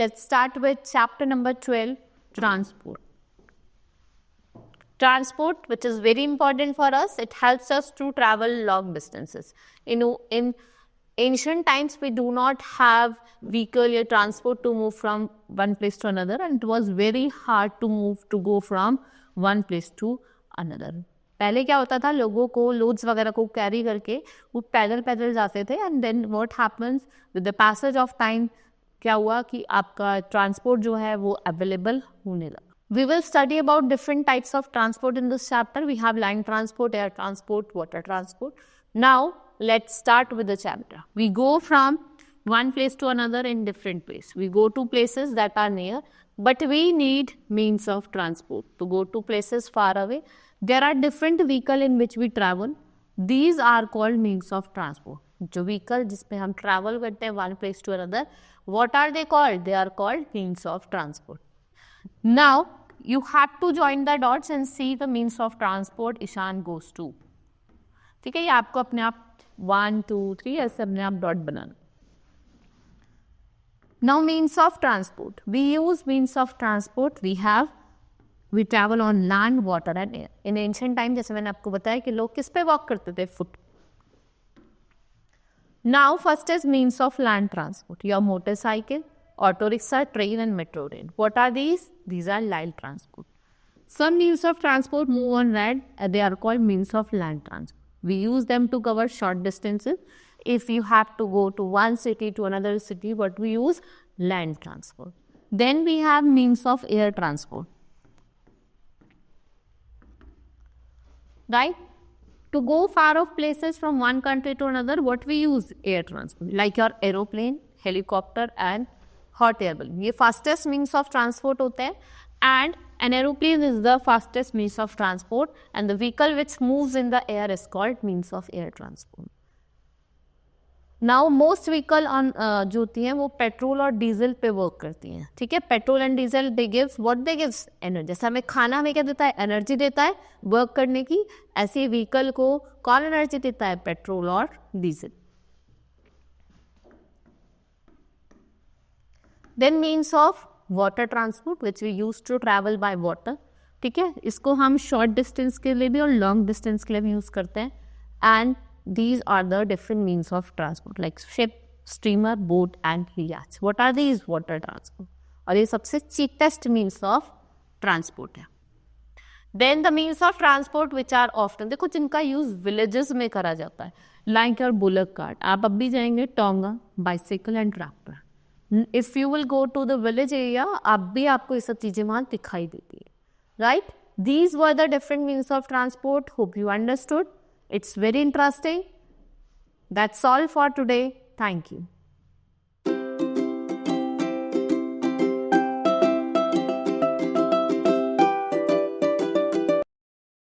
let's start with chapter number 12, transport. Transport, which is very important for us, it helps us to travel long distances. In ancient times, we do not have vehicle or transport to move from one place to another, and it was very hard to go from one place to another. पहले क्या होता था, लोगों को loads वगैरह को carry करके वो पैदल पैदल जाते थे, and then what happens with the passage of time क्या हुआ कि आपका ट्रांसपोर्ट जो है वो अवेलेबल होने लगा. We will study about different types of transport in this chapter. We have land transport, air transport, water transport. Now, let's start with the chapter. We go from one place to another in different places. We go to places that are near, but we need means of transport to go to places far away. There are different vehicles in which we travel. These are called means of transport. जो vehicle जिसमें हम travel करते हैं one place to another, what are they called? They are called means of transport. Now, you have to join the dots and see the means of transport Ishan goes to. ठीक है, ये आपको अपने आप 1, 2, 3 ऐसे अपने आप dot banana. Now, means of transport. We use means of transport. We travel on land, water and air. In ancient time, जैसे मैंने आपको बताया कि लोग किस पे वॉक करते थे, foot. Now, first is means of land transport. Your motorcycle, auto rickshaw, train and metro rail. What are these? These are land transport. Some means of transport move on land and they are called means of land transport. We use them to cover short distances. If you have to go to one city to another city, what we use? Land transport. Then we have means of air transport. Right? To go far off places from one country to another, what we use? Air transport. Like your aeroplane, helicopter and hot air balloon. ये fastest means of transport होते हैं, and an aeroplane is the fastest means of transport, and the vehicle which moves in the air is called means of air transport. Now most vehicle on जो होती हैं वो petrol और diesel पे work करती हैं. ठीक है, petrol and diesel they gives what they gives energy. जैसे हमें खाना हमें क्या देता है? एनर्जी देता है वर्क करने की. ऐसे व्हीकल को कौन एनर्जी देता है? पेट्रोल और diesel. Then means of water transport which we use to travel by water. ठीक है, इसको हम शॉर्ट डिस्टेंस के लिए भी और लॉन्ग डिस्टेंस के लिए भी यूज करते हैं. And these are the different means of transport like ship, steamer, boat and yachts. What are these? Water transport. और ये सबसे cheapest means of transport है. Then the means of transport which are often, देखो जिनका use villages में करा जाता है, like your bullock cart. आप अब भी जाएंगे tonga, bicycle and tractor. If you will go to the village area, अब भी आपको ये सब चीजें वहाँ दिखाई देती है. Right? These were the different means of transport. Hope you understood. It's very interesting. That's all for today. Thank you.